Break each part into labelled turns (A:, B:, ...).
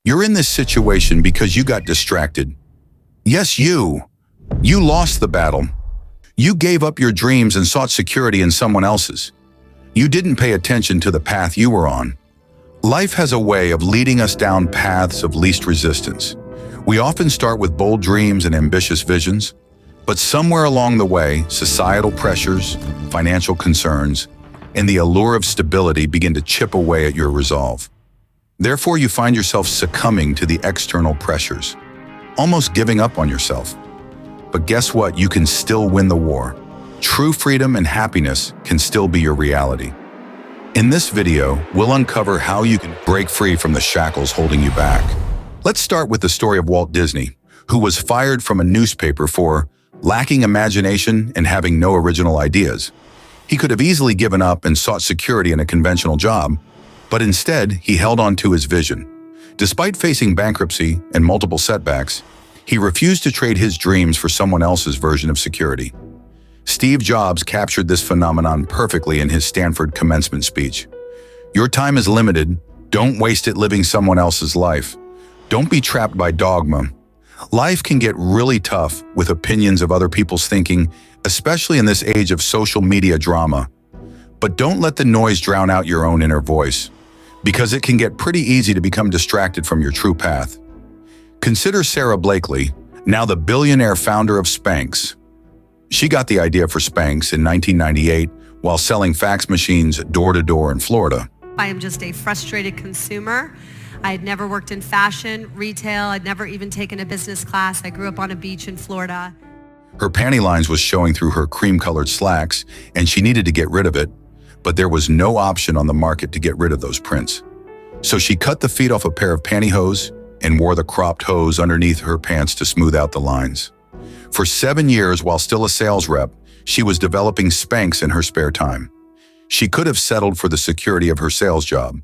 A: You're in this situation because you got distracted. Yes, you. You lost the battle. You gave up your dreams and sought security in someone else's. You didn't pay attention to the path you were on. Life has a way of leading us down paths of least resistance. We often start with bold dreams and ambitious visions, but somewhere along the way, societal pressures, financial concerns, and the allure of stability begin to chip away at your resolve. Therefore, you find yourself succumbing to the external pressures, almost giving up on yourself. But guess what? You can still win the war. True freedom and happiness can still be your reality. In this video, we'll uncover how you can break free from the shackles holding you back. Let's start with the story of Walt Disney, who was fired from a newspaper for lacking imagination and having no original ideas. He could have easily given up and sought security in a conventional job, but instead, he held on to his vision. Despite facing bankruptcy and multiple setbacks, he refused to trade his dreams for someone else's version of security. Steve Jobs captured this phenomenon perfectly in his Stanford commencement speech. Your time is limited. Don't waste it living someone else's life. Don't be trapped by dogma. Life can get really tough with opinions of other people's thinking, especially in this age of social media drama. But don't let the noise drown out your own inner voice, because it can get pretty easy to become distracted from your true path. Consider Sarah Blakely, now the billionaire founder of Spanx. She got the idea for Spanx in 1998 while selling fax machines door-to-door in Florida.
B: I am just a frustrated consumer. I had never worked in fashion, retail. I'd never even taken a business class. I grew up on a beach in Florida.
A: Her panty lines was showing through her cream-colored slacks, and she needed to get rid of it, but there was no option on the market to get rid of those prints. So she cut the feet off a pair of pantyhose and wore the cropped hose underneath her pants to smooth out the lines. For 7 years, while still a sales rep, she was developing Spanx in her spare time. She could have settled for the security of her sales job,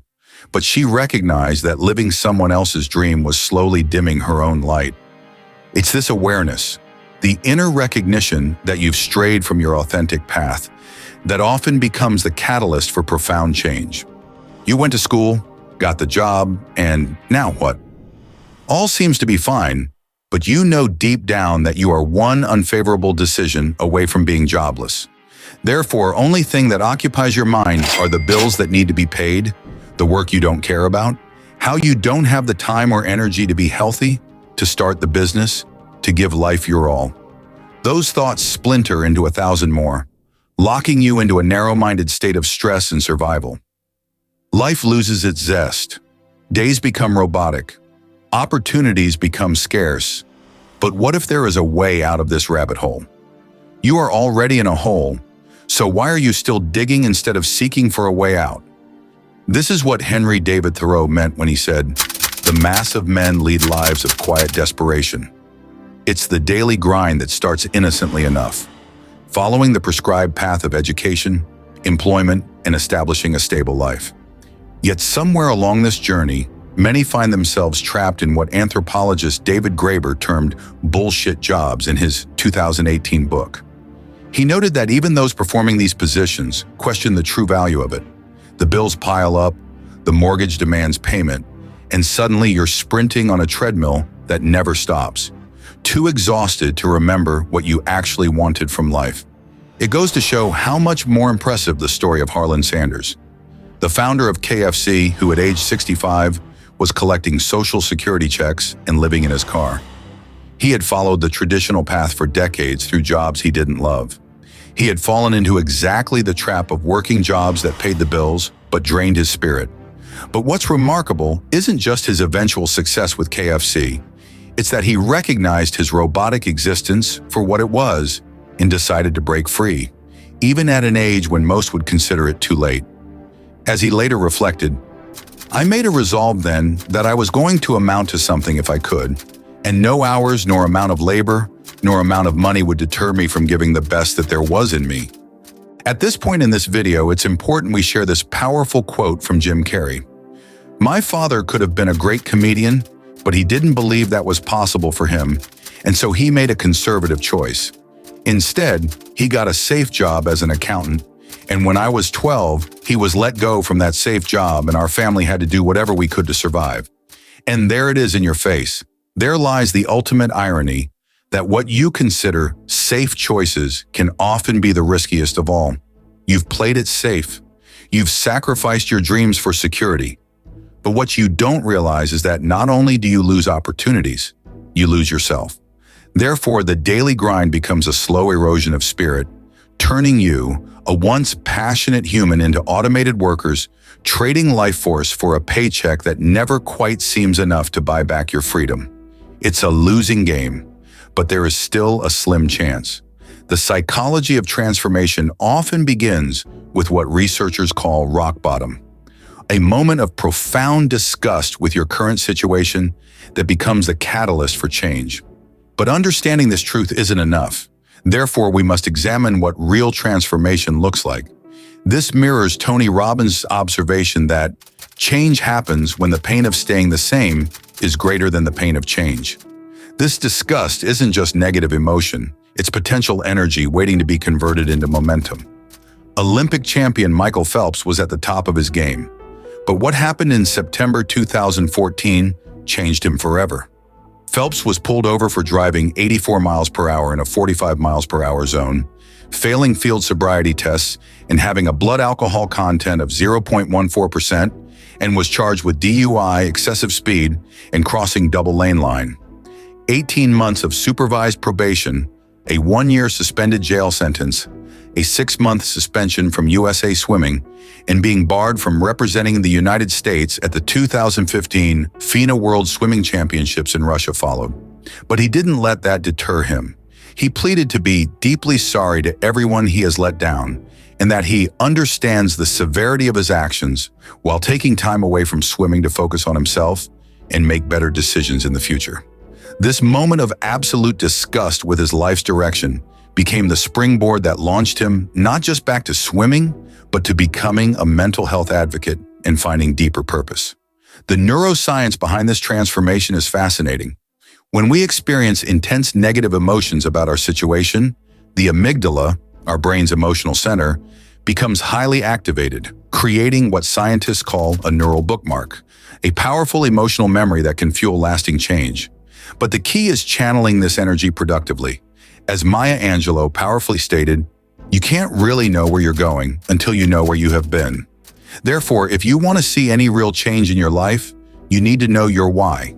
A: but she recognized that living someone else's dream was slowly dimming her own light. It's this awareness, the inner recognition that you've strayed from your authentic path, that often becomes the catalyst for profound change. You went to school, got the job, and now what? All seems to be fine, but you know deep down that you are one unfavorable decision away from being jobless. Therefore, only thing that occupies your mind are the bills that need to be paid, the work you don't care about, how you don't have the time or energy to be healthy, to start the business, to give life your all. Those thoughts splinter into 1,000 more, locking you into a narrow-minded state of stress and survival. Life loses its zest. Days become robotic. Opportunities become scarce. But what if there is a way out of this rabbit hole? You are already in a hole, so why are you still digging instead of seeking for a way out? This is what Henry David Thoreau meant when he said, "The mass of men lead lives of quiet desperation." It's the daily grind that starts innocently enough, following the prescribed path of education, employment, and establishing a stable life. Yet somewhere along this journey, many find themselves trapped in what anthropologist David Graeber termed bullshit jobs in his 2018 book. He noted that even those performing these positions question the true value of it. The bills pile up, the mortgage demands payment, and suddenly you're sprinting on a treadmill that never stops, too exhausted to remember what you actually wanted from life. It goes to show how much more impressive the story of Harlan Sanders, the founder of KFC, who at age 65 was collecting Social Security checks and living in his car. He had followed the traditional path for decades through jobs he didn't love. He had fallen into exactly the trap of working jobs that paid the bills but drained his spirit. But what's remarkable isn't just his eventual success with KFC. It's that he recognized his robotic existence for what it was and decided to break free, even at an age when most would consider it too late. As he later reflected, "I made a resolve then that I was going to amount to something if I could, and no hours nor amount of labor nor amount of money would deter me from giving the best that there was in me." At this point in this video, it's important we share this powerful quote from Jim Carrey. "My father could have been a great comedian, but he didn't believe that was possible for him, and so he made a conservative choice. Instead, he got a safe job as an accountant, and when I was 12, he was let go from that safe job and our family had to do whatever we could to survive. And there it is in your face. There lies the ultimate irony that what you consider safe choices can often be the riskiest of all. You've played it safe. You've sacrificed your dreams for security. But what you don't realize is that not only do you lose opportunities, you lose yourself. Therefore, the daily grind becomes a slow erosion of spirit, turning you, a once passionate human, into automated workers, trading life force for a paycheck that never quite seems enough to buy back your freedom. It's a losing game, but there is still a slim chance. The psychology of transformation often begins with what researchers call rock bottom, a moment of profound disgust with your current situation that becomes the catalyst for change. But understanding this truth isn't enough. Therefore, we must examine what real transformation looks like. This mirrors Tony Robbins' observation that change happens when the pain of staying the same is greater than the pain of change. This disgust isn't just negative emotion, it's potential energy waiting to be converted into momentum. Olympic champion Michael Phelps was at the top of his game. But what happened in September 2014 changed him forever. Phelps was pulled over for driving 84 miles per hour in a 45 miles per hour zone, failing field sobriety tests, and having a blood alcohol content of 0.14%, and was charged with DUI, excessive speed, and crossing double lane line. 18 months of supervised probation, a 1-year suspended jail sentence, a 6-month suspension from USA Swimming, and being barred from representing the United States at the 2015 FINA World Swimming Championships in Russia followed. But he didn't let that deter him. He pleaded to be deeply sorry to everyone he has let down, and that he understands the severity of his actions while taking time away from swimming to focus on himself and make better decisions in the future. This moment of absolute disgust with his life's direction became the springboard that launched him not just back to swimming, but to becoming a mental health advocate and finding deeper purpose. The neuroscience behind this transformation is fascinating. When we experience intense negative emotions about our situation, the amygdala, our brain's emotional center, becomes highly activated, creating what scientists call a neural bookmark, a powerful emotional memory that can fuel lasting change. But the key is channeling this energy productively. As Maya Angelou powerfully stated, you can't really know where you're going until you know where you have been. Therefore, if you want to see any real change in your life, you need to know your why.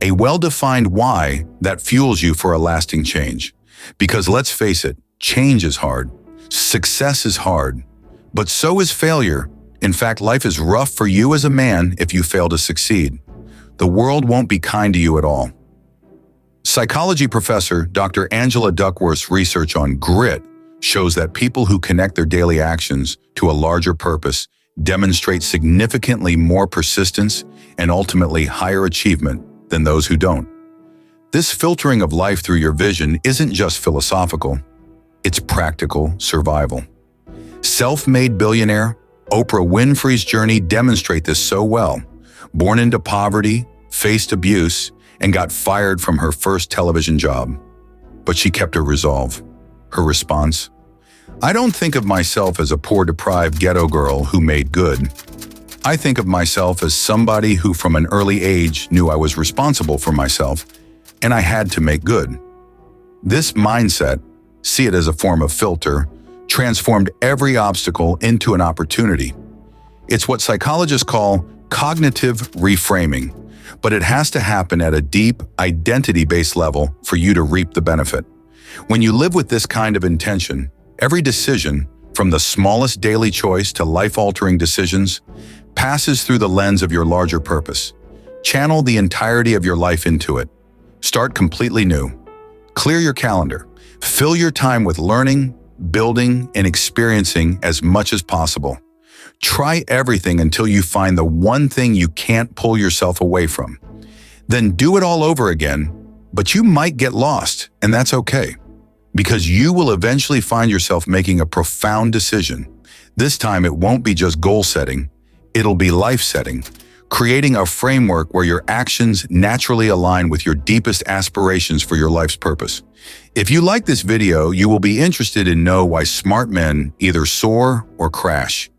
A: A well-defined why that fuels you for a lasting change. Because let's face it, change is hard. Success is hard. But so is failure. In fact, life is rough for you as a man if you fail to succeed. The world won't be kind to you at all. Psychology professor Dr. Angela Duckworth's research on grit shows that people who connect their daily actions to a larger purpose demonstrate significantly more persistence and ultimately higher achievement than those who don't. This filtering of life through your vision isn't just philosophical, it's practical survival. Self-made billionaire Oprah Winfrey's journey demonstrates this so well. Born into poverty, faced abuse, and got fired from her first television job. But she kept her resolve. Her response? I don't think of myself as a poor, deprived ghetto girl who made good. I think of myself as somebody who from an early age knew I was responsible for myself, and I had to make good. This mindset, see it as a form of filter, transformed every obstacle into an opportunity. It's what psychologists call cognitive reframing, but it has to happen at a deep, identity-based level for you to reap the benefit. When you live with this kind of intention, every decision, from the smallest daily choice to life-altering decisions, passes through the lens of your larger purpose. Channel the entirety of your life into it. Start completely new. Clear your calendar. Fill your time with learning, building, and experiencing as much as possible. Try everything until you find the one thing you can't pull yourself away from. Then do it all over again, but you might get lost, and that's okay. Because you will eventually find yourself making a profound decision. This time it won't be just goal setting, it'll be life setting, creating a framework where your actions naturally align with your deepest aspirations for your life's purpose. If you like this video, you will be interested in know why smart men either soar or crash.